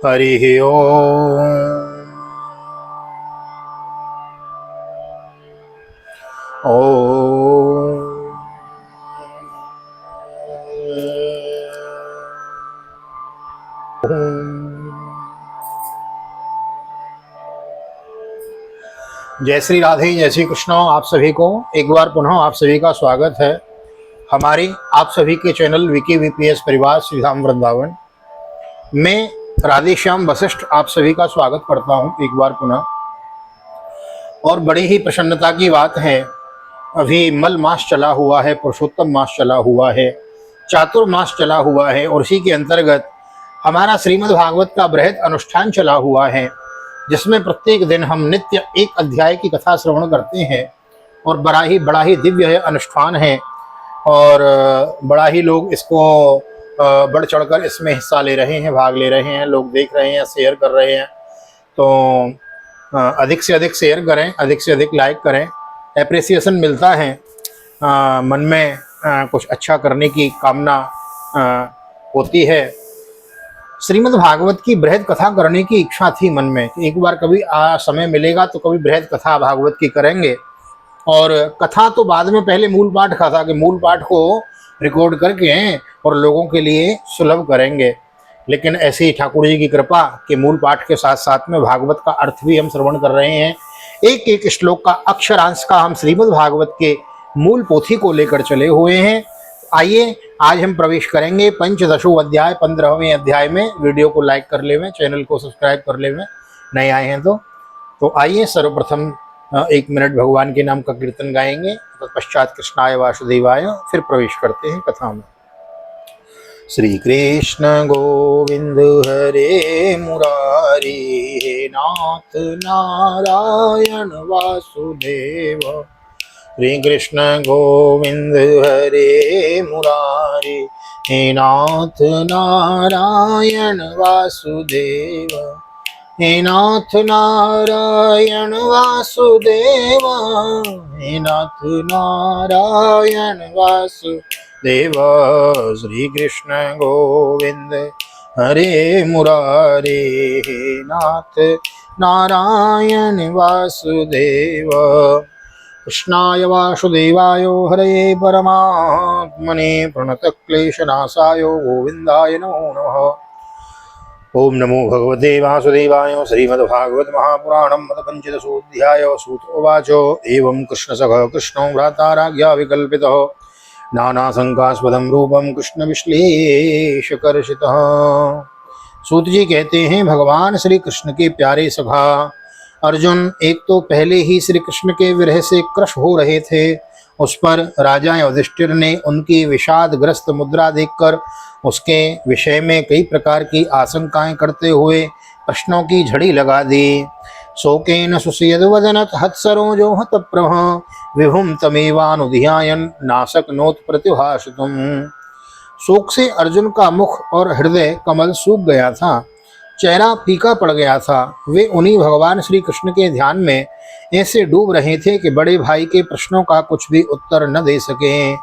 हरि ओम। जय श्री राधे, जय श्री कृष्ण। आप सभी को एक बार पुनः आप सभी का स्वागत है हमारे आप सभी के चैनल विकी वीपीएस परिवार श्री धाम वृंदावन में। राधे श्याम वशिष्ठ आप सभी का स्वागत करता हूं एक बार पुनः। और बड़ी ही प्रसन्नता की बात है, अभी मल मास चला हुआ है, पुरुषोत्तम मास चला हुआ है, चातुर्मास चला हुआ है और उसी के अंतर्गत हमारा श्रीमद् भागवत का बृहद अनुष्ठान चला हुआ है, जिसमें प्रत्येक दिन हम नित्य एक अध्याय की कथा श्रवण करते हैं और बड़ा ही दिव्य है अनुष्ठान है और बड़ा ही लोग इसको बढ़ चढ़कर इसमें हिस्सा ले रहे हैं, भाग ले रहे हैं, लोग देख रहे हैं, शेयर कर रहे हैं। तो अधिक से अधिक शेयर करें, अधिक से अधिक लाइक करें, एप्रिसिएशन मिलता है, मन में कुछ अच्छा करने की कामना होती है। श्रीमद् भागवत की बृहद कथा करने की इच्छा थी मन में कि एक बार कभी समय मिलेगा तो कभी बृहद कथा भागवत की करेंगे। और कथा तो बाद में, पहले मूल पाठ कथा के मूल पाठ को रिकॉर्ड करके और लोगों के लिए सुलभ करेंगे। लेकिन ऐसी ठाकुर जी की कृपा कि मूल पाठ के साथ साथ में भागवत का अर्थ भी हम श्रवण कर रहे हैं। एक एक श्लोक का अक्षरांश का हम श्रीमद् भागवत के मूल पोथी को लेकर चले हुए हैं। आइए आज हम प्रवेश करेंगे पंचदशों अध्याय 15वें अध्याय में। वीडियो को लाइक कर लेवें, चैनल को सब्सक्राइब कर लेवें नए आए हैं तो आइए सर्वप्रथम 1 मिनट भगवान के नाम का कीर्तन गाएंगे, तत्पश्चात कृष्णाय वासुदेवाय फिर प्रवेश करते हैं कथा में। श्री कृष्ण गोविंद हरे मुरारी, हे नाथ नारायण वासुदेव। श्री कृष्ण गोविंद हरे मुरारी, हे नाथ नारायण वासुदेव। हे नाथ नारायण वासुदेव, हे नाथ नारायण वासुदेव। श्री कृष्ण गोविंद हरे मुरारी, हे नाथ नारायण वासुदेव। कृष्णाय वासुदेवाय हरये परमात्मने प्रणतक्लेशनाशाय गोविन्दाय नमो नमः। ओम नमो भगवते वासुदेवाय। श्रीमद्भागवत महापुराणं मदपञ्चदशोऽध्याय। सूत उवाच एवं कृष्णसखः कृष्णो भ्राताराज्ञा विकल्पितः, नानाशंकास्पदं रूपं कृष्ण विश्लेषकर्षितः। सूत जी कहते हैं, भगवान श्री कृष्ण के प्यारे सखा अर्जुन एक तो पहले ही श्री कृष्ण के विरह से क्रश हो रहे थे। उस पर राजा युधिष्ठिर ने उनकी विषादग्रस्त मुद्रा देखकर उसके विषय में कई प्रकार की आशंकाएं करते हुए प्रश्नों की झड़ी लगा दी। शोकेन सुषयद्वदनत हत्सरोजो हतप्रभ, विभुम तमेवानुध्यायन नासकनोत प्रतिभाषितुम। शोक से अर्जुन का मुख और हृदय कमल सूख गया था, चेहरा फीका पड़ गया था। वे उन्हीं भगवान श्री कृष्ण के ध्यान में ऐसे डूब रहे थे कि बड़े भाई के प्रश्नों का कुछ भी उत्तर न दे सके।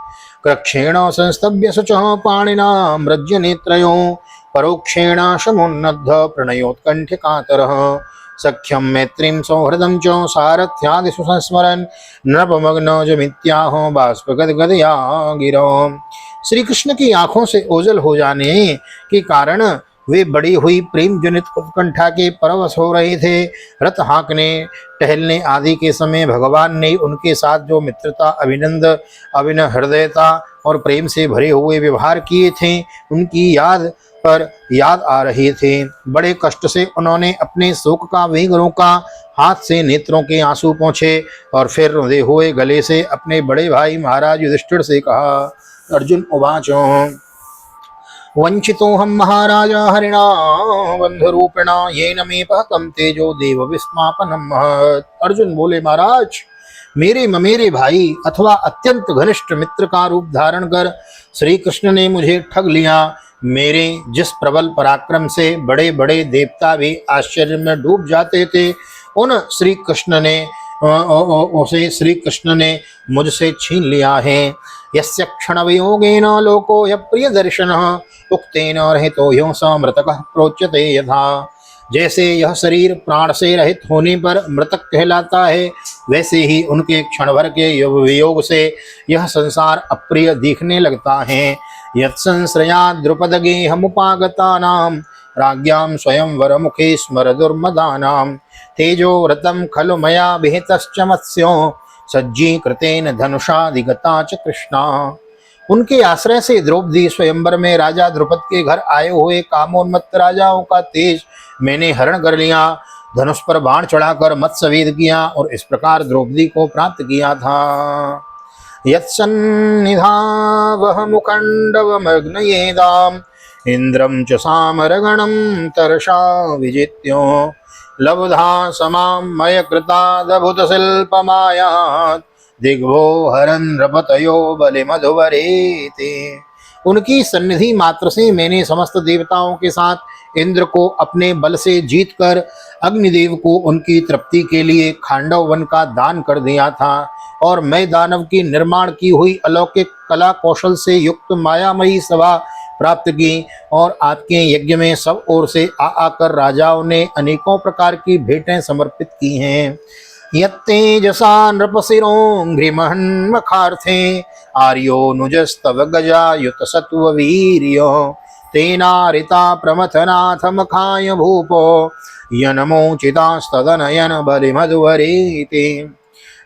कृक्षेण संस्तभ्य शुचः पाणिना मृज्य नेत्रयों, परोक्षेण समुन्नद्ध प्रणयोत्कंठ कातरः। सख्यं मैत्रीं सौहृदं च सारथ्यादिषु संस्मरन्, नृपमग्न जमित्याहो बाष्पगदगदया गिरो। श्री कृष्ण की आंखों से ओझल हो जाने के कारण वे बड़ी हुई प्रेम जनित उत्कंठा के परवश हो रहे थे। रथ हाँकने टहलने आदि के समय भगवान ने उनके साथ जो मित्रता, अभिनव हृदयता और प्रेम से भरे हुए व्यवहार किए थे, उनकी याद आ रही थे। बड़े कष्ट से उन्होंने अपने शोक का वेग रोका, हाथ से नेत्रों के आंसू पोंछे और फिर रुंधे हुए गले से अपने बड़े भाई महाराज युधिष्ठिर से कहा। अर्जुन उवाच वंचितोऽहं महाराज हरिणा बंधुरूपिणा, येन मे पहतं तेजो देव विस्मापनं महत्। अर्जुन बोले, महाराज मेरे ममेरे भाई अथवा अत्यंत घनिष्ठ मित्र का रूप धारण कर श्री कृष्ण ने मुझे ठग लिया। मेरे जिस प्रबल पराक्रम से बड़े बड़े देवता भी आश्चर्य में डूब जाते थे, उन श्री कृष्ण ने मुझसे छीन लिया है। यस्य क्षणवियोगेन लोको यप्रियदर्शनः, उक्तेन रहितो ह्यो स मृतकः प्रोच्यते यथा। जैसे यह शरीर प्राण से रहित होने पर मृतक कहलाता है, वैसे ही उनके क्षण भर के युग वियोग से यह संसार अप्रिय दिखने लगता है। यत्संश्रया द्रुपद गेहमुपागतानां राज्ञां स्वयंवर मुखे स्मर दुर्मदानां तेजो व्रतं खलु मया विहितश्च मत्स्यो सज्जीकृतेन धनुषादिगता च कृष्णा। उनके आश्रय से द्रौपदी स्वयंवर में राजा द्रुपद के घर आए हुए कामोन्मत्त राजाओं का तेज मैंने हरण कर लिया, धनुष पर बाण चढ़ाकर मत्स्यवेद किया और इस प्रकार द्रौपदी को प्राप्त किया था। यत्सन्निधावह मुखण्डवमग्नयेदाम् इंद्रं च सामरगणं तरसा विजित्यो लब्धा समां मय कृतादभुतशिल्पमायात् दिग्भो हरन् नृपतयो बलिमधुवरेते। उनकी सन्निधि मात्र से मैंने समस्त देवताओं के साथ इंद्र को अपने बल से जीतकर अग्निदेव को उनकी तृप्ति के लिए खांडव वन का दान कर दिया था और मैं दानव की निर्माण की हुई अलौकिक कला कौशल से युक्त मायामयी सभा प्राप्त की और आपके यज्ञ में सब ओर से आकर राजाओं ने अनेकों प्रकार की भेंटें समर्पित की हैं। यत्तेजसा नृपशिरोऽङ्घ्रिमहन्मखार्थे आर्यो नुजस्तव गजायुत सत्ववीर्यो तेनारिता प्रमथनाथ मखाय भूपो यनमोचितास्तदनयन बलिमधुवरेते।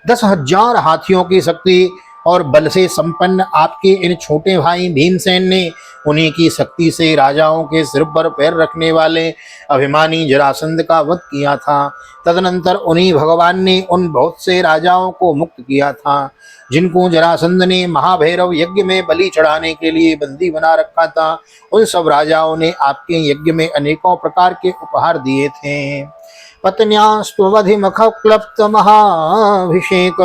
10,000 हाथियों की शक्ति और बल से संपन्न आपके इन छोटे भाई भीमसेन ने उन्हीं की शक्ति से राजाओं के सिर पर पैर रखने वाले अभिमानी जरासंध का वध किया था। तदनंतर उन्हीं भगवान ने उन बहुत से राजाओं को मुक्त किया था जिनको जरासंध ने महाभैरव यज्ञ में बलि चढ़ाने के लिए बंदी बना रखा था। उन सब राजाओं ने आपके यज्ञ में अनेकों प्रकार के उपहार दिए थे। पत्न्यास्त्ववधिमखक्लप्त महाभिषेक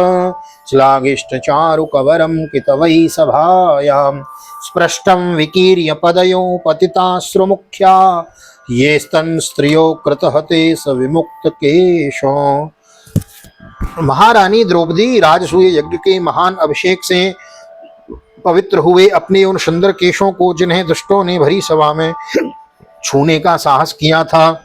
श्लाघिष्ट चारु कवरम कितवै सभायां स्पृष्टं विकीर्य पदयो पतिताश्रुमुख्या ये स्तन स्त्रियो कृतहते स विमुक्त केशो। महारानी द्रौपदी राजसूय यज्ञ के महान अभिषेक से पवित्र हुए अपने उन सुंदर केशों को जिन्हें दुष्टों ने भरी सभा में छूने का साहस किया था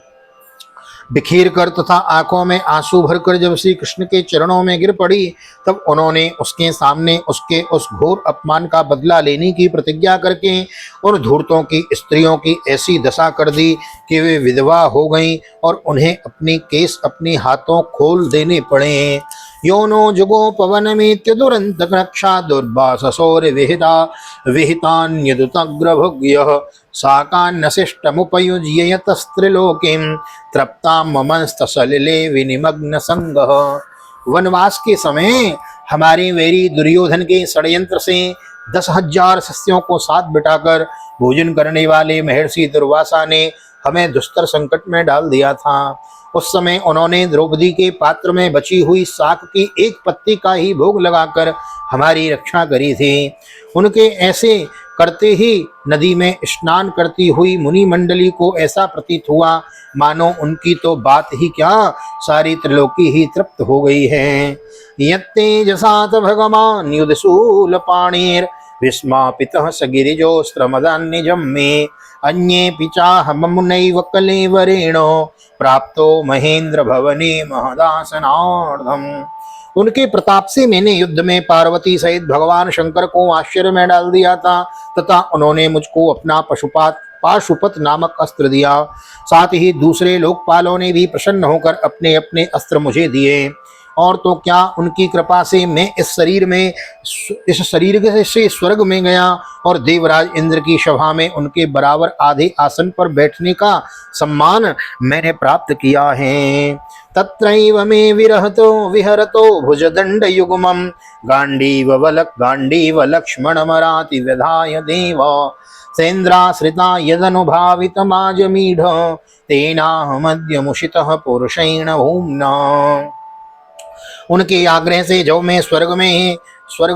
बिखेर कर तथा आंखों में आंसू भरकर जब श्री कृष्ण के चरणों में गिर पड़ी तब उन्होंने उसके सामने उसके उस घोर अपमान का बदला लेने की प्रतिज्ञा करके उन धूर्तों की स्त्रियों की ऐसी दशा कर दी कि वे विधवा हो गईं और उन्हें अपने केस अपने हाथों खोल देने पड़े। योनो जुगो पवनमित्य दुरंत रक्षा दुर्वाससौर विहिता विहितान्यदुतग्रभुग्यः साकान्नशिष्टमुपयुज्य यतस्त्रिलोकीं तृप्तां ममस्तसलिले विनिमग्न संगः। वनवास के समय हमारे वैरी दुर्योधन के षड्यंत्र से 10,000 शिष्यों को साथ बिठाकर भोजन करने वाले महर्षि दुर्वासा ने हमें दुस्तर संकट में डाल दिया था। उस समय उन्होंने द्रौपदी के पात्र में बची हुई शाक की एक पत्ती का ही भोग लगाकर हमारी रक्षा करी थी। उनके ऐसे करते ही नदी में स्नान करती हुई मुनि मंडली को ऐसा प्रतीत हुआ मानो उनकी तो बात ही क्या सारी त्रिलोकी ही तृप्त हो गई है। यत्तेजसात भगवान युधशूल पाणिर विस्मापितः स गिरिजोस्त्रमदान्निजं मे अन्ये पिचाहम मुनैव कलेवरेणो प्राप्तो महेंद्र भवने महदासनार्धम। उनके प्रताप से मैंने युद्ध में पार्वती सहित भगवान शंकर को आश्चर्य में डाल दिया था तथा उन्होंने मुझको अपना पाशुपत नामक अस्त्र दिया। साथ ही दूसरे लोकपालों ने भी प्रसन्न होकर अपने अपने अस्त्र मुझे दिए। और तो क्या उनकी कृपा से मैं इस शरीर से स्वर्ग में गया और देवराज इंद्र की सभा में उनके बराबर आधे आसन पर बैठने का सम्मान मैंने प्राप्त किया है। तत्रैव मे विरहतो विहरतो भुजदंड युग्मं गांडीव लक्ष्मण मराति व्यधाय देव सेन्द्राश्रिता यदनुभावितमाजमीढ तेनाहमद्य मुषितः पुरुषेण भूम्ना। उनके आग्रह से जब मैं स्वर्ग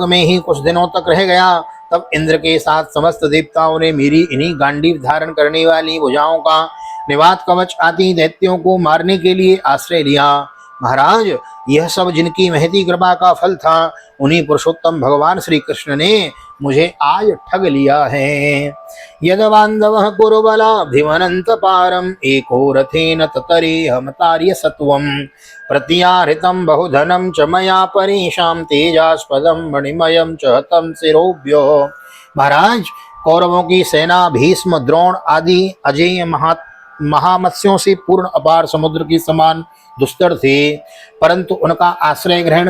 में ही कुछ दिनों तक रह गया तब इंद्र के साथ समस्त देवताओं ने मेरी इन्हीं गांडीव धारण करने वाली भुजाओं का निवात कवच आदि दैत्यों को मारने के लिए आश्रय लिया। महाराज, यह सब जिनकी महती कृपा का फल था उन्हीं पुरुषोत्तम भगवान श्री कृष्ण ने मुझे आज ठग लिया है। यद बांधवः कुरुबलाभिवनन्त पारम एको रथेन ततरे हमतार्य सत्वम प्रत्याहृतं बहुधनं च मया परेषां तेजास्पदं मणिमयं च हतं शिरोभ्यो। महाराज, कौरवों की सेना भीष्म, द्रोण आदि अजेय महामत्स्यों से पूर्ण अपार समुद्र की समान दुस्तर थे, परंतु उनका आश्रय ग्रहण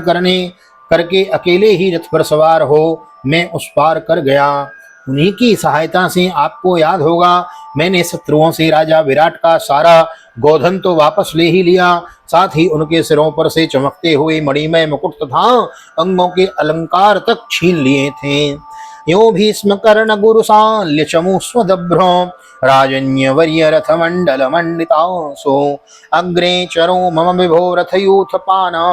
करके अकेले ही रथ पर सवार हो मैं उस पार कर गया। उन्हीं की सहायता से आपको याद होगा, मैंने शत्रुओं से राजा विराट का सारा गोधन तो वापस ले ही लिया, साथ ही उनके सिरों पर से चमकते हुए मणिमय मुकुट तथा अंगों के अलंकार तक छीन लिए थे। यो भीष्म कर्ण गुरु शाल्य चमु स्वदभ्रो राजन्यवर्य रथ मंडल मंडितासो अग्रे चरो मम विभो रथयूथ पाना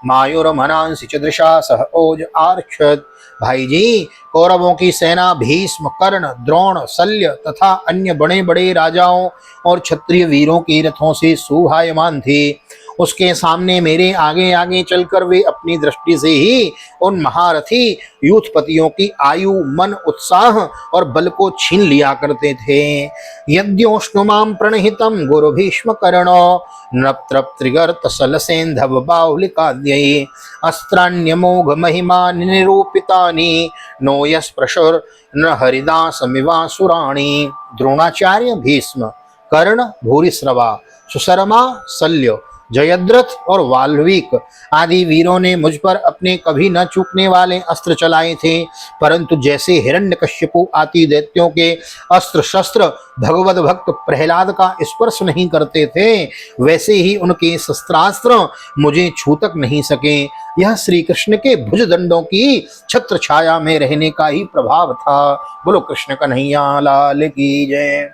मायुर्मनांसि च दृशा सह ओज आर्क्षत। भाई जी, कौरवों की सेना भीष्म, कर्ण, द्रोण, शल्य तथा अन्य बड़े बड़े राजाओं और क्षत्रिय वीरों के रथों से सुहायमान थी। उसके सामने मेरे आगे आगे चलकर वे अपनी दृष्टि से ही उन महारथी यूथपतियों की आयु, मन, उत्साह और बल को छीन लिया करते थे। यद्योष्णुमां प्रणहितं गुरु भीष्म कर्णो नृप्तृगर्त सलसेन्धव बाहुलिकाद्यै अस्त्राण्यमोघ महिमा निरूपितानि नो यस्पृशुर न हरिदासमिवासुराणि। द्रोणाचार्य, भीष्म, कर्ण, भूरिश्रवा, सुशर्मा, शल्य, जयद्रथ और वाल्मीक आदि वीरों ने मुझ पर अपने कभी न चूकने वाले अस्त्र चलाए थे, परंतु जैसे हिरण्यकश्यपु आदि दैत्यों के अस्त्र शस्त्र भगवत भक्त प्रहलाद का स्पर्श नहीं करते थे, वैसे ही उनके शस्त्रास्त्र मुझे छू तक नहीं सके। यह श्री कृष्ण के भुजदंडों की छत्र छाया में रहने का ही प्रभाव था। बोलो कृष्ण कन्हैया लाल की जय।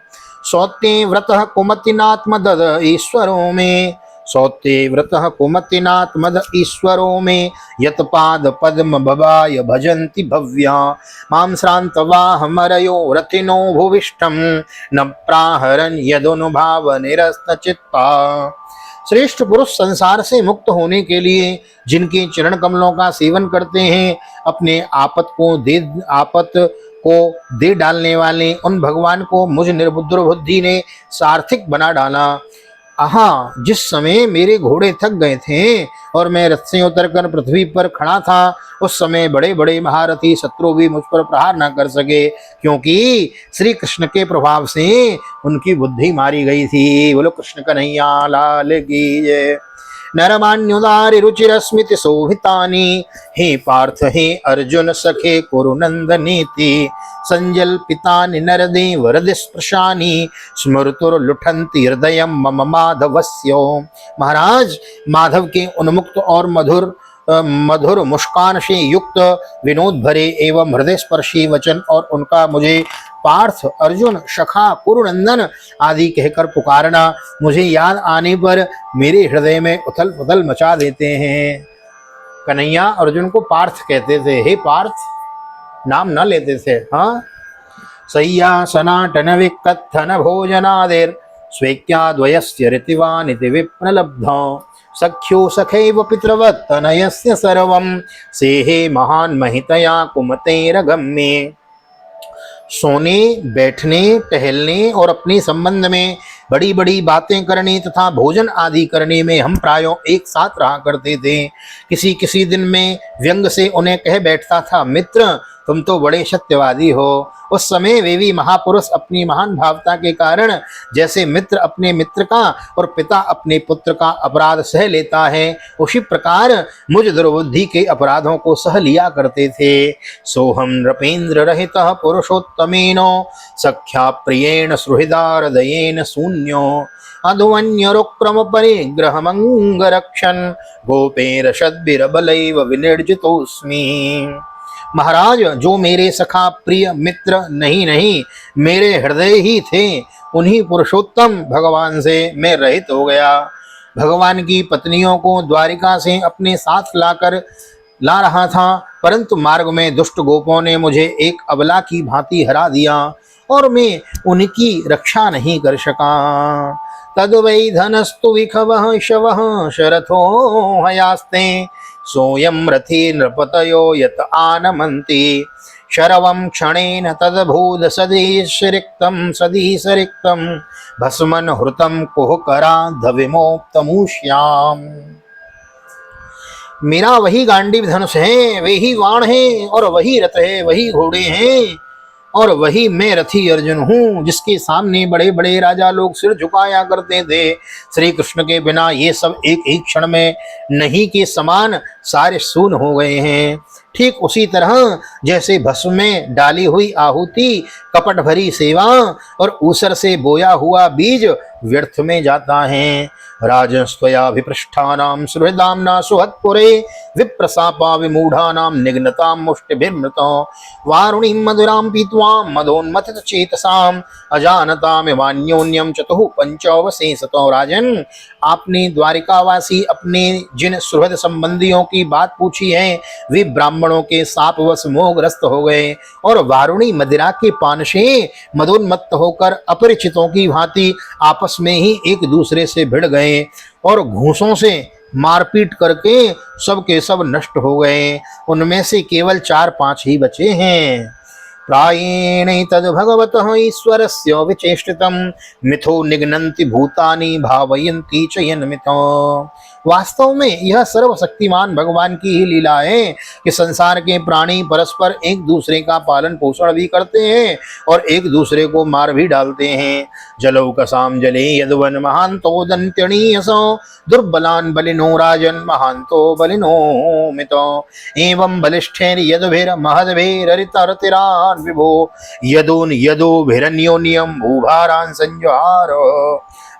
सौते व्रतः कुमतिनाथ मदद ईश्वरों में, सौते व्रतः कुमतिनाथ मद ईश्वरों में यत्पाद पद्म बबाय भजन्ति भव्या मां श्रान्तवाह मरयो रथिनो भुविष्ठम न प्राहरन् यदनुभाव निरस्त चित्ता। श्रेष्ठ पुरुष संसार से मुक्त होने के लिए जिनके चरण कमलों का सेवन करते हैं, अपने आपत को दे डालने वाले उन भगवान को मुझ निर्बुद्ध बुद्धि ने सार्थिक बना डाला। हाँ, जिस समय मेरे घोड़े थक गए थे और मैं रथ से उतरकर पृथ्वी पर खड़ा था, उस समय बड़े बड़े महारथी शत्रु भी मुझ पर प्रहार न कर सके, क्योंकि श्री कृष्ण के प्रभाव से उनकी बुद्धि मारी गई थी। बोलो कृष्ण कन्हैया लाल की जय। नरमान्युदारि रुचिरस्मिति शोभितानि हे पार्थ हे अर्जुन सखे कुरुनंदनीति संजल्पितानि नरदेव हृदयस्पृशानि स्मृतुर्लुठन्ति हृदयं मम माधवस्यो। महाराज, माधव के उन्मुक्त और मधुर मुस्कान से युक्त विनोद भरे एवं हृदय स्पर्शी वचन और उनका मुझे पार्थ, अर्जुन, सखा, कुरुनंदन आदि कहकर पुकारना मुझे याद आने पर मेरे हृदय में उथल पुथल मचा देते हैं। कन्हैया अर्जुन को पार्थ कहते थे, हे पार्थ नाम न लेते थे। हाँ, सय्यासनाटन विकत्थन भोजनादिर स्वेक्याद्वयस्य ऋतिवानिति विप्रलब्धो सख्यो सखैव पितृवत्तनयस्य सर्वं सेहे महान महितया कुमतेरगम्ये। सोने, बैठने, टहलने और अपने संबंध में बड़ी बड़ी बातें करने तथा भोजन आदि करने में हम प्रायों एक साथ रहा करते थे। किसी किसी दिन में व्यंग से उन्हें कह बैठता था, मित्र तुम तो बड़े सत्यवादी हो। उस समय वे भी महापुरुष अपनी महान भावता के कारण जैसे मित्र अपने मित्र का और पिता अपने पुत्र का अपराध सह लेता है, उसी प्रकार मुझ दुर्बुद्धि के अपराधों को सह लिया करते थे। सोहम नृपेन्द्र रहितः पुरुषोत्तमेनो सख्या प्रियेण सुहृदारदयेन शून्यो अधुवन्यरुक्रम परिग्रह मंगरक्षन् गोपेर शद्भिरबलैव विनिर्जितोऽस्मि। महाराज, जो मेरे सखा प्रिय मित्र नहीं मेरे हृदय ही थे, उन्हीं पुरुषोत्तम भगवान से मैं रहित हो गया। भगवान की पत्नियों को द्वारिका से अपने साथ ला रहा था, परंतु मार्ग में दुष्ट गोपों ने मुझे एक अबला की भांति हरा दिया और मैं उनकी रक्षा नहीं कर सका। तद वै धनस्तु विखवः शवः शरथो हयास्ते सोयम रथी नृपतयो यत आनमन्ति शरवं क्षणेन तदभूद सदीश रिक्तं भस्मन हृतं कुहकराद्ध विमोक्तमूष्याम्। मेरा वही गांडीव धनुष है, वही वाण है और वही रथ है, वही घोड़े हैं और वही मैं रथी अर्जुन हूँ जिसके सामने बड़े बड़े राजा लोग सिर झुकाया करते थे। श्री कृष्ण के बिना ये सब एक एक क्षण में नहीं के समान सारे शून्य हो गए हैं। ठीक उसी तरह जैसे भस्म में डाली हुई आहुति, कपट भरी सेवा और ऊसर से बोया हुआ बीज व्यर्थ में जाता है। राजस्वया विपृष्ठानां सुहृदाम्ना सुहत्पुरे विप्रसापा विमूढ़ानां निघ्नतां मुष्टिभिर्मृतो वारुणीं मधुरां पीत्वा मदोन्मथित चेतसाम् अजानतामिवान्योन्यं चतुः पंचवशेषतो। राजन, आपने द्वारिकावासी अपने जिन सुहृद संबंधियों की बात पूछी है वे ब्राह्मणों के शापवश मोहग्रस्त हो गए और वारुणी मदिरा के पान से मदोन्मत्त होकर अपरिचितों की भांति आपस में ही एक दूसरे से भिड़ गए और घूंसों से मारपीट करके सब के सब नष्ट हो गए। उनमें से केवल 4-5 ही बचे हैं। प्रायेण तद भगवतः ईश्वरस्य विचेष्टितं मिथो निघ्नन्ति भूतानि भावयन्ति च यन्मितो। वास्तव में यह सर्वशक्तिमान भगवान की ही लीला है कि संसार के प्राणी परस्पर एक दूसरे का पालन पोषण भी करते हैं और एक दूसरे को मार भी डालते हैं। जलौकसाम जले यदवन महांतो दंत्यणीयसो दुर्बलान बलिनो राजन महांतो बलिनो मितो एवं बलिष्ठेन यदभिर महदभिररितरतिरान विभो यदोन यदोभिरन्योन्यम भूभारान संजहार।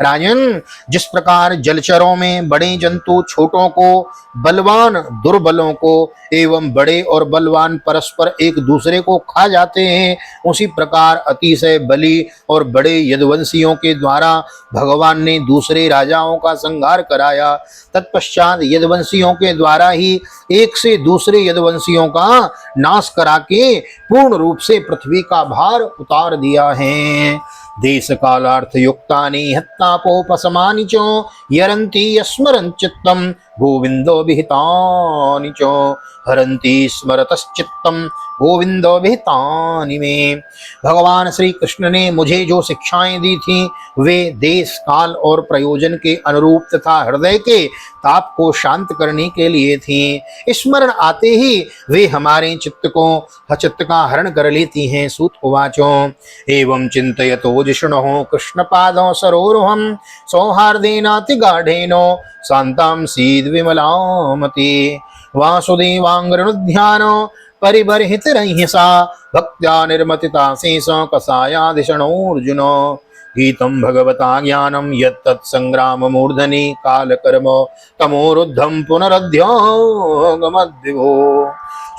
राजन, जिस प्रकार जलचरों में बड़े जंतु छोटों को, बलवान दुर्बलों को एवं बड़े और बलवान परस्पर एक दूसरे को खा जाते हैं, उसी प्रकार अतिशय बली और बड़े यदुवंशियों के द्वारा भगवान ने दूसरे राजाओं का संहार कराया। तत्पश्चात यदुवंशियों के द्वारा ही एक से दूसरे यदुवंशियों का नाश करा के पूर्ण रूप से पृथ्वी का भार उतार दिया है। देश कालार्थ युक्तानि हत्तापोपशमानि च यरन्ति स्मरन् चित्तं गोविंदो विहितानि च हरन्ति स्मरतश्चित्तं गोविंदो विहितानि मे। भगवान श्री कृष्ण ने मुझे जो शिक्षाएं दी थीं वे देश काल और प्रयोजन के अनुरूप तथा हृदय के ताप को शांत करने के लिए थीं। स्मरण आते ही वे हमारे चित्त का हरण कर लेती हैं। सूत उवाचो एवं चिंतयतो जिष्णुः कृष्ण पादौ सरोरुहं सौहार्देनाति गाढेनो शांतां सीद विमलामति वासुदेवांग्रनुध्यानो परिबर्हितरहिंसा भक्त्या निर्मतिता शेष कसायाधिषणोऽर्जुनो गीतं भगवता ज्ञानं यत्तत् संग्राम मूर्धनि कालकर्म तमोरुद्धं पुनरध्योगमद्विभो।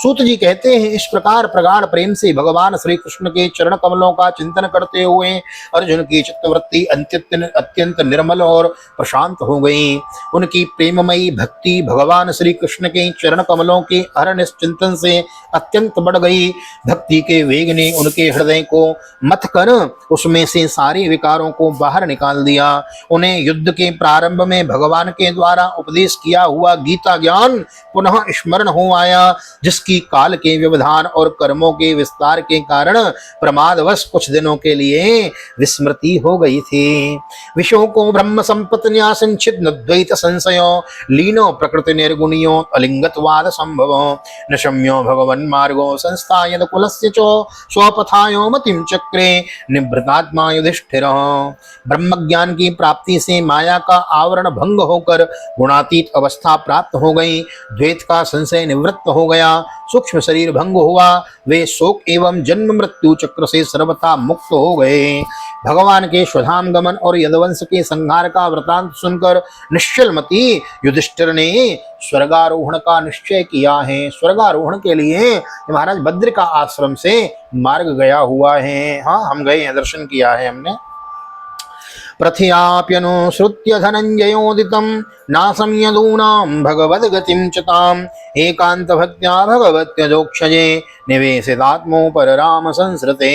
सूत जी कहते हैं, इस प्रकार प्रगाढ़ प्रेम से भगवान श्री कृष्ण के चरण कमलों का चिंतन करते हुए अर्जुन की चित्तवृत्ति अत्यंत निर्मल और प्रशांत हो गई। उनकी प्रेममयी भक्ति भगवान श्री कृष्ण के चरण कमलों के अरण्य चिंतन से अत्यंत बढ़ गई। भक्ति के वेग ने उनके हृदय को मथ कर उसमें से सारे विकारों को बाहर निकाल दिया। उन्हें युद्ध के प्रारंभ में भगवान के द्वारा उपदेश किया हुआ गीता ज्ञान पुनः स्मरण हो आया, जिसकी काल के व्यवधान और कर्मों के विस्तार के कारण प्रमादवश कुछ दिनों के लिए विस्मृति हो गई थी। विषयों को ब्रह्म संपत्न्या संचित द्वैत संशयो लीनो प्रकृति निर्गुणियो अलिंगत्वाद संभव नशम्यो भगवन् मार्गो संस्थायद कुलस्य चो स्वपथायो मतिम चक्रे निभृतात्मा युधिष्ठिर। ब्रह्म ज्ञान की प्राप्ति से माया का आवरण भंग होकर गुणातीत अवस्था प्राप्त हो गई। द्वैत का संशय निवृत्त हो गया। सूक्ष्म शरीर भंग हुआ। वे शोक एवं जन्म मृत्यु चक्र से सर्वथा मुक्त हो गए। भगवान के स्वधाम गमन और यदुवंश के संहार का वृतांत सुनकर निश्चलमती युधिष्ठिर ने स्वर्गारोहण का निश्चय किया है। स्वर्गारोहण के लिए महाराज बद्र का आश्रम से मार्ग गया हुआ है। हाँ, हम गए हैं, दर्शन किया है हमने। प्रथयाप्यनुसृत्य धनंजयोदितं नासं यदूनां भगवद्गतिं च ताम् एकान्तभक्त्या भगवत्यजोक्षजे निवेशितात्मोपरराम संसृते।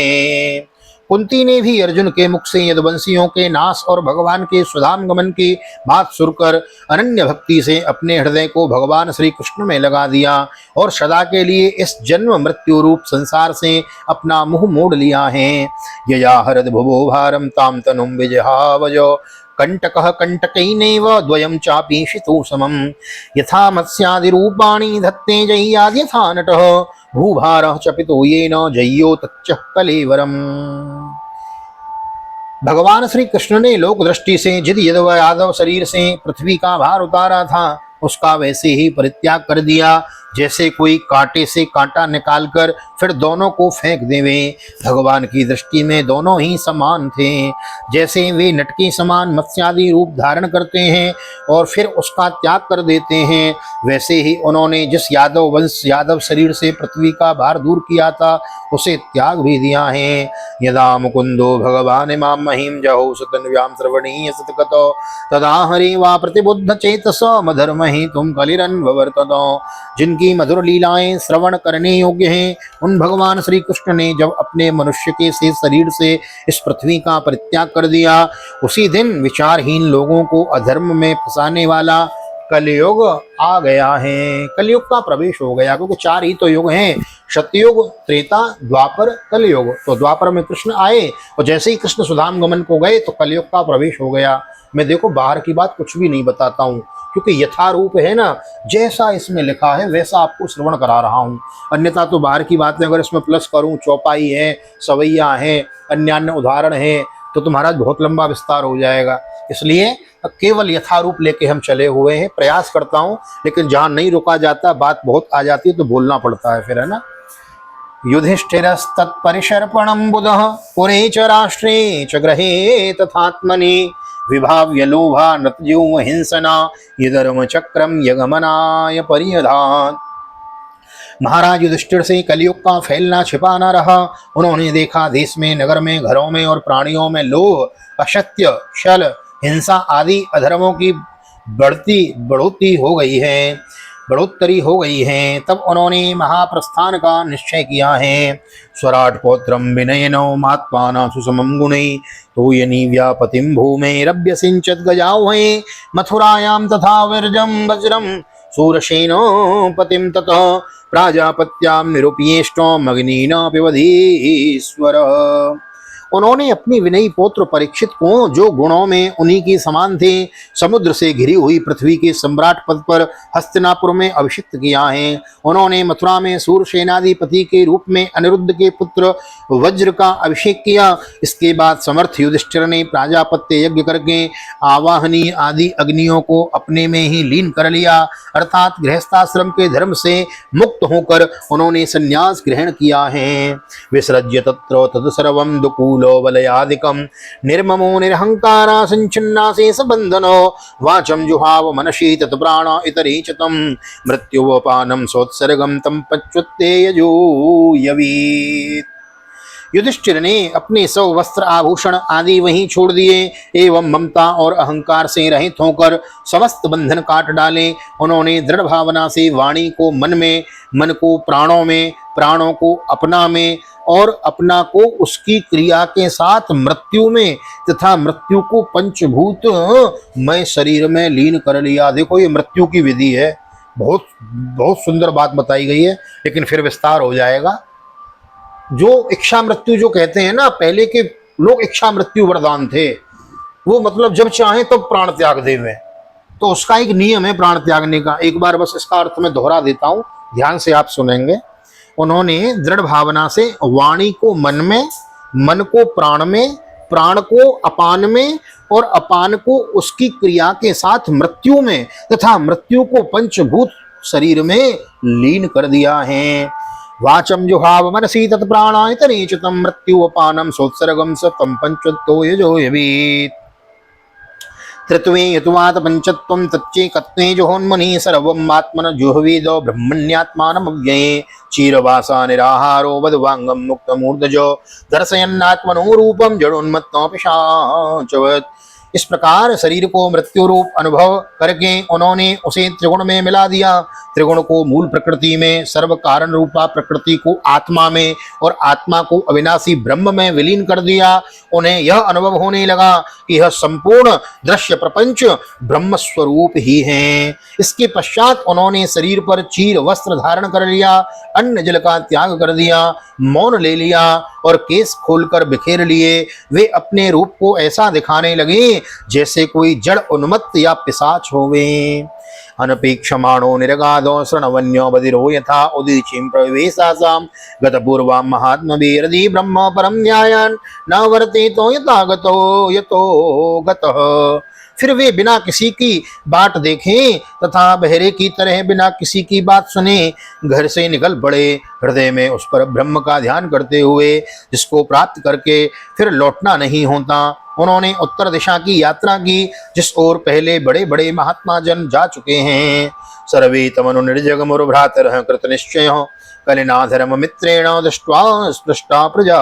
कुंती ने भी अर्जुन के मुख से यदुवंशियों के नाश और भगवान के स्वधाम गमन की बात सुनकर अनन्य भक्ति से अपने हृदय को भगवान श्री कृष्ण में लगा दिया और सदा के लिए इस जन्म मृत्यु रूप संसार से अपना मुंह मोड़ लिया है। यया हरद भुवो भारम ताम तनुम विजहावजो कंटकः कंटकैनेव द्वयं चापि शितु समम् यथा मत्स्यादि रूपाणि धत्ते जय्याद् यथा नटः भूभारः च पितो येन जय्यो तच्च कलेवरम्। भगवान श्री कृष्ण ने लोक दृष्टि से जिद यादव शरीर से पृथ्वी का भार उतारा था उसका वैसे ही परित्याग कर दिया जैसे कोई कांटे से कांटा निकालकर फिर दोनों को फेंक देवे। भगवान की दृष्टि में दोनों ही समान थे। जैसे वे नटके समान मत्स्यादि रूप धारण करते हैं और फिर उसका त्याग कर देते हैं वैसे ही उन्होंने जिस यादव वंश यादव शरीर से पृथ्वी का भार दूर किया था उसे त्याग भी दिया है। यदा मुकुंदो भगवान मां महिम जहो सतन्व्याम श्रवणीय सतकतो तदा हरि वा प्रतिबुद्ध चेतस मधर्महि तुम कलिरन्वर्ततो। जिनकी मधुर लीलाएं श्रवण करने योग्य हैं उन भगवान श्री कृष्ण ने जब अपने मनुष्य के से शरीर से इस पृथ्वी का परित्याग कर दिया उसी दिन विचारहीन लोगों को अधर्म में फंसाने वाला कलयुग आ गया है। कलयुग का प्रवेश हो गया क्योंकि 4 ही तो युग हैं, सतयुग, त्रेता, द्वापर, कलयुग। तो द्वापर में कृष्ण आए और जैसे ही कृष्ण सुधाम गमन को गए तो कलयुग का प्रवेश हो गया। मैं देखो बाहर की बात कुछ भी नहीं बताता हूँ क्योंकि यथारूप है ना, जैसा इसमें लिखा है वैसा आपको श्रवण करा रहा हूँ। अन्यथा तो बाहर की बातें अगर इसमें प्लस करूँ, चौपाई है, सवैया है, अन्य अन्य उदाहरण है तो तुम्हारा बहुत लंबा विस्तार हो जाएगा। इसलिए केवल यथारूप लेके हम चले हुए हैं। प्रयास करता हूँ लेकिन जहाँ नहीं रुका जाता बात बहुत आ जाती है तो बोलना पड़ता है फिर, है ना। युधिष्ठिरस्तत्परिशर्पणं बुधः पुरे च राष्ट्रे च गृहे तथात्मनि विभाव्य लोभा नतज्यो हिंसना यधर्म चक्रम यगमनाय परियधात्। महाराज युधिष्ठिर से कलयुग का फैलना छिपा न रहा। उन्होंने देखा देश में, नगर में, घरों में और प्राणियों में लोभ, असत्य, छल, हिंसा आदि अधर्मों की बढ़ोतरी हो गई है। तब उन्होंने महाप्रस्थान का निश्चय किया है। स्वराट पौत्रम विनयनो मात्माना सुसमं गुणै तोयनी व्यापतिम भूमेरभ्य सिंचत गजावहे मथुरायाम तथा विरजम वज्रम सूरसेनो पतिम ततः प्राजापत्याम निरूप्येष्टो अग्निना पिबधीश्वर। उन्होंने अपनी विनयी पौत्र परीक्षित को जो गुणों में उन्हीं के समान थे समुद्र से घिरी हुई पृथ्वी के सम्राट पद पर हस्तिनापुर में अभिषिक्त किया है। उन्होंने मथुरा में सूरसेनाधिपति के रूप में अनिरुद्ध के पुत्र वज्र का अभिषेक किया। इसके बाद समर्थ युधिष्ठिर ने प्राजापत्य यज्ञ करके आवाहनी आदि अग्नियों को अपने में ही लीन कर लिया, अर्थात गृहस्थाश्रम के धर्म से मुक्त होकर उन्होंने संन्यास ग्रहण किया है। विसृज्य तत्र तद सर्वं दुकूलो बलयादिकं निर्ममो निरहंकारा संचिन्नाशेष बंधनो वाचम जुहाव मनसि तत् प्राण इतरे च तं मृत्युवपानं सोत्सर्गं तं पच्युत्ते यजूयवीत्। युधिष्ठिर ने अपने सब वस्त्र आभूषण आदि वहीं छोड़ दिए एवं ममता और अहंकार से रहित होकर समस्त बंधन काट डाले। उन्होंने दृढ़ भावना से वाणी को मन में, मन को प्राणों में, प्राणों को अपना में और अपना को उसकी क्रिया के साथ मृत्यु में तथा मृत्यु को पंचभूत मय शरीर में लीन कर लिया। देखो ये मृत्यु की विधि है, बहुत बहुत सुंदर बात बताई गई है लेकिन फिर विस्तार हो जाएगा। जो इच्छा मृत्यु जो कहते हैं ना, पहले के लोग इच्छा मृत्यु वरदान थे, वो मतलब जब चाहे तब प्राण त्याग देवे, तो उसका एक नियम है प्राण त्यागने का। एक बार बस इसका अर्थ मैं दोहरा देता हूँ, ध्यान से आप सुनेंगे। उन्होंने दृढ़ भावना से वाणी को मन में, मन को प्राण में, प्राण को अपान में और अपान को उसकी क्रिया के साथ मृत्यु में तथा मृत्यु को पंचभूत शरीर में लीन कर दिया है। वाचम जुहाव मनसि तत् प्राणाय तरे च तं मृत्यु अपानम सोत्सर्गम स तं पंचत्तो यजोयवीत्। तृत्वे यतुवात पंचत्वं तच्चे कत्वे जोहोन्मुनि सर्वम् आत्मन जुह्वीदो ब्रह्मण्यात्मानमव्यये चीरवासा निराहारो वधवांगम मुक्तमूर्धजो दर्शयन्नात्मनो रूपम जड़ोन्मत्तो पिशाचवत्। इस प्रकार शरीर को मृत्यु रूप अनुभव करके उन्होंने उसे त्रिगुण में मिला दिया। त्रिगुण को मूल प्रकृति में, सर्व कारण रूपा प्रकृति को आत्मा में और आत्मा को अविनाशी ब्रह्म में विलीन कर दिया। उन्हें यह अनुभव होने लगा कि यह संपूर्ण दृश्य प्रपंच ब्रह्म स्वरूप ही है। इसके पश्चात उन्होंने शरीर पर चीर वस्त्र धारण कर लिया, अन्न जल का त्याग कर दिया, मौन ले लिया और केस खोलकर बिखेर लिए। वे अपने रूप को ऐसा दिखाने लगे जैसे कोई जड़ उन्मत्त या पिशाच होवे। अनपेक्षमाणो निर्गादो शृण्वन्यो बधिरो यथा उदीचीं प्रवेशासां गतपूर्वां महात्मभिरधि ब्रह्म परम न्यायान् न वर्तेतो यतो गतः। फिर वे बिना किसी की बाट देखें तथा बहरे की तरह बिना किसी की बात सुने घर से निकल पड़े, हृदय में उस पर ब्रह्म का ध्यान करते हुए जिसको प्राप्त करके फिर लौटना नहीं होता। उन्होंने उत्तर दिशा की यात्रा की जिस ओर पहले बड़े बड़े महात्मा जन जा चुके हैं। सर्वे तमनु निर्जग मुर भ्रातरः कृत निश्चय कलिनाधर्म मित्रेण दृष्ट्वा स्पृष्टा प्रजा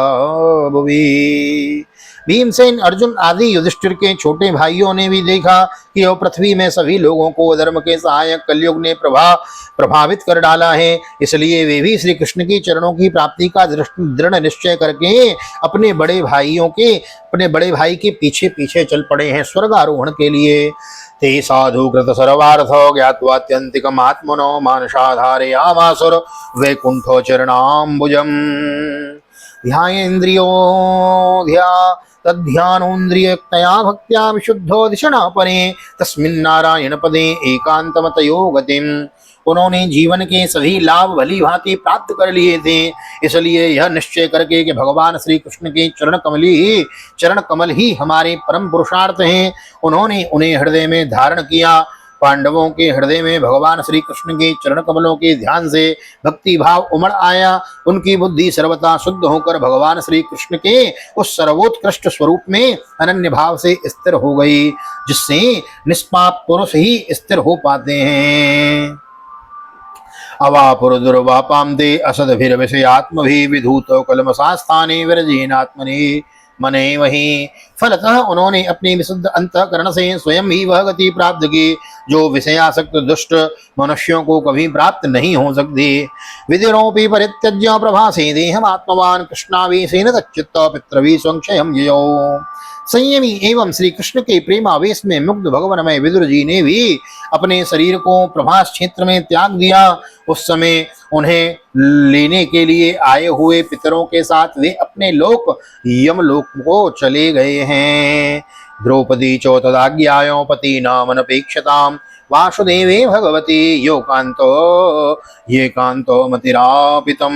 भुवि। भीमसेन, अर्जुन आदि युधिष्ठिर के छोटे भाइयों ने भी देखा कि वह पृथ्वी में सभी लोगों को धर्म के सहायक कलयुग ने प्रभावित कर डाला है। इसलिए वे भी श्री कृष्ण की चरणों की प्राप्ति का दृढ़ निश्चय करके अपने बड़े भाई के पीछे पीछे चल पड़े हैं स्वर्गारोहण के लिए। ते साधु कृत सर्वार्थो ज्ञात्वात्यंतिकम् आत्मनो मानसाधारयामासुर वैकुंठो चरणाम्बुजम्। ध्यायेन्द्रियो ध्या तद्ध्यानोन्द्रियक्तया भक्त्या विशुद्धो दिशना परे तस्मिन् नारायण पदे एकांतमतयो गतिम्। उन्होंने जीवन के सभी लाभ भली भांति प्राप्त कर लिए थे, इसलिए यह निश्चय करके कि भगवान श्री कृष्ण के चरण कमल ही हमारे परम पुरुषार्थ हैं, उन्होंने उन्हें हृदय में धारण किया। पांडवों के हृदय में भगवान श्री कृष्ण के चरण कमलों के ध्यान से भक्ति भाव उमड़ आया। उनकी बुद्धि सर्वथा शुद्ध होकर भगवान श्री कृष्ण के उस सर्वोत्कृष्ट स्वरूप में अनन्य भाव से स्थिर हो गई, जिससे निष्पाप पुरुष ही स्थिर हो पाते हैं। अवापुर दुर्वापाम दे असद विषयात्म भी विधूत कलमसास्थाने विरजीनात्मनि मने वही। फलतः उन्होंने अपने विशुद्ध अंतःकरण से स्वयं ही वह गति प्राप्त की जो विषयासक्त दुष्ट मनुष्यों को कभी प्राप्त नहीं हो सकती। विधिरोपि परित्यज्य प्रभासे देहम आत्मवान कृष्णावेशेन तच्चित्त पितृवी संक्षयम ययो। संयमी एवं श्री कृष्ण के प्रेमावेश में मुग्ध भगवानमय विदुर जी ने भी अपने शरीर को प्रभास क्षेत्र में त्याग दिया। उस समय उन्हें लेने के लिए आए हुए पितरों के साथ वे अपने लोक यमलोक को चले गए हैं। द्रौपदी चो तदाज्ञायो पति नामनपेक्षताम वासुदेवे भगवती ये कांतो मतिरापितम।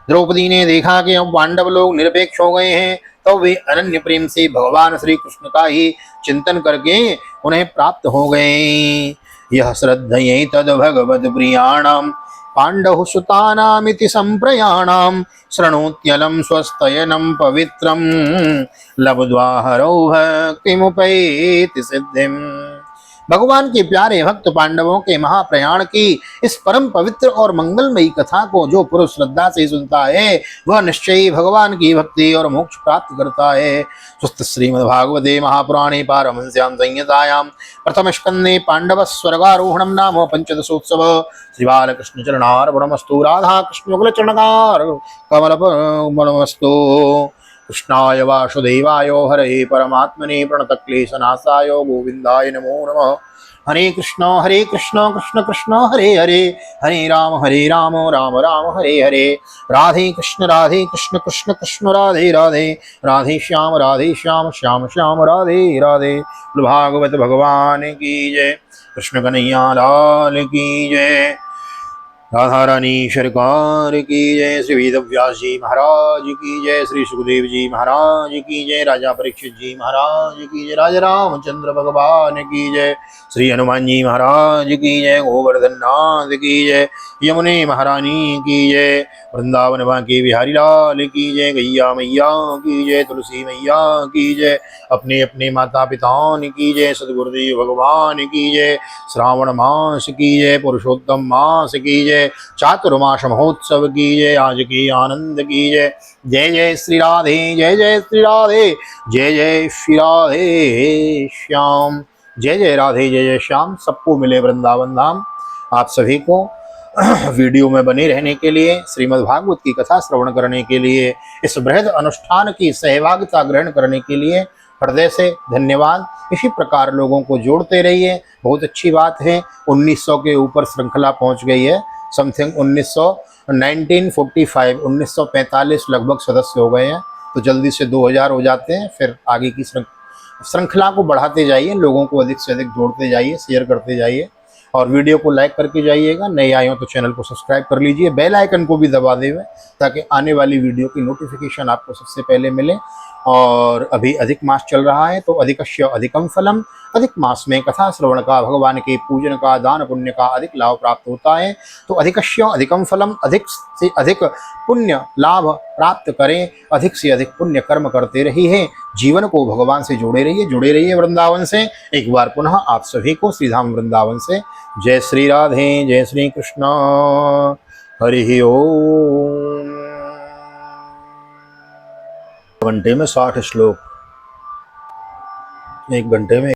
द्रौपदी ने देखा कि अब पांडव लोग निरपेक्ष हो गए हैं, तो वे अनन्य प्रेम से भगवान श्री कृष्ण का ही चिंतन करके उन्हें प्राप्त हो गए। यह श्रद्धये तद भगवद प्रियाणाम पांडव सुतानामिति संप्रयाणाम शृणोत्यलम स्वस्तयनम पवित्रम लब्ध्वा हरौ भक्तिमुपैति सिद्धिम। भगवान के प्यारे भक्त पांडवों के महाप्रयाण की इस परम पवित्र और मंगलमयी कथा को जो पुरुष श्रद्धा से सुनता है वह निश्चय ही भगवान की भक्ति और मोक्ष प्राप्त करता है। सुस्त श्रीमद्भागवते महापुराणे पारमहंस्यां संहितायां प्रथम स्कंदे पांडव स्वर्गारोहणम नाम पंचदशोत्सव। श्री बालकृष्ण चरणार्पणमस्तु। राधा कृष्ण युगल चरणकार कमलमस्तु। कृष्णाय वासुदेवाय हरे परमात्मने प्रणतक्लेशनाशाय गोविंदाय नमो नमः। हरे कृष्ण कृष्ण कृष्ण हरे हरे, हरे राम राम राम हरे हरे। राधे कृष्ण कृष्ण कृष्ण राधे राधे, राधे श्याम श्याम श्याम राधे राधे। भागवत भगवान की जय। कृष्ण कन्हैया लाल की जय। राधा रानी सरकार की जय। श्री वेदव्यास जी महाराज की जय। श्री सुखदेव जी महाराज की जय। राजा परीक्षित जी महाराज की जय। राजा रामचंद्र भगवान की जय। श्री हनुमान जी महाराज की जय। गोवर्धन नाथ की जय। यमुने महारानी की जय। वृंदावन बांके बिहारी लाल की जय। गैया मैया की जय। तुलसी मैया की जय। अपने अपने माता पिताओं की जय। सदगुरुदेव भगवान की जय। श्रावण मास की जय। पुरुषोत्तम मास की जय। चातुर्मास महोत्सव की जय। आज की आनंद की जय। जय जय श्री राधे, जय जय श्री राधे, जय जय श्री राधे श्याम। जय जय राधे, जय जय श्याम। सबको मिले वृंदावन धाम। आप सभी को वीडियो में बने रहने के लिए, श्रीमद् भागवत की कथा श्रवण करने के लिए, इस बृहद अनुष्ठान की सहभागिता ग्रहण करने के लिए हृदय से धन्यवाद। इसी प्रकार लोगों को जोड़ते रहिए, बहुत अच्छी बात है। 1900 के ऊपर श्रृंखला पहुंच गई है, समथिंग 1945 लगभग सदस्य हो गए हैं, तो जल्दी से 2000 हो जाते हैं। फिर आगे की श्रृंखला को बढ़ाते जाइए, लोगों को अधिक से अधिक जोड़ते जाइए, शेयर करते जाइए और वीडियो को लाइक करके जाइएगा। नए आए हो तो चैनल को सब्सक्राइब कर लीजिए, बेल आइकन को भी दबा देवे ताकि आने वाली वीडियो की नोटिफिकेशन आपको सबसे पहले मिले। और अभी अधिक मास चल रहा है, तो अधिकस्य अधिकम फलम, अधिक मास में कथा श्रवण का, भगवान के पूजन का, दान पुण्य का अधिक लाभ प्राप्त होता है। तो अधिकस्य अधिकम फलम, अधिक से अधिक पुण्य लाभ प्राप्त करें, अधिक से अधिक पुण्य कर्म करते रहिए, जीवन को भगवान से जुड़े रहिए वृंदावन से। एक बार पुनः आप सभी को श्रीधाम वृंदावन से जय श्री राधे, जय श्री कृष्ण, हरि ओम। घंटे में 60 श्लोक, एक घंटे में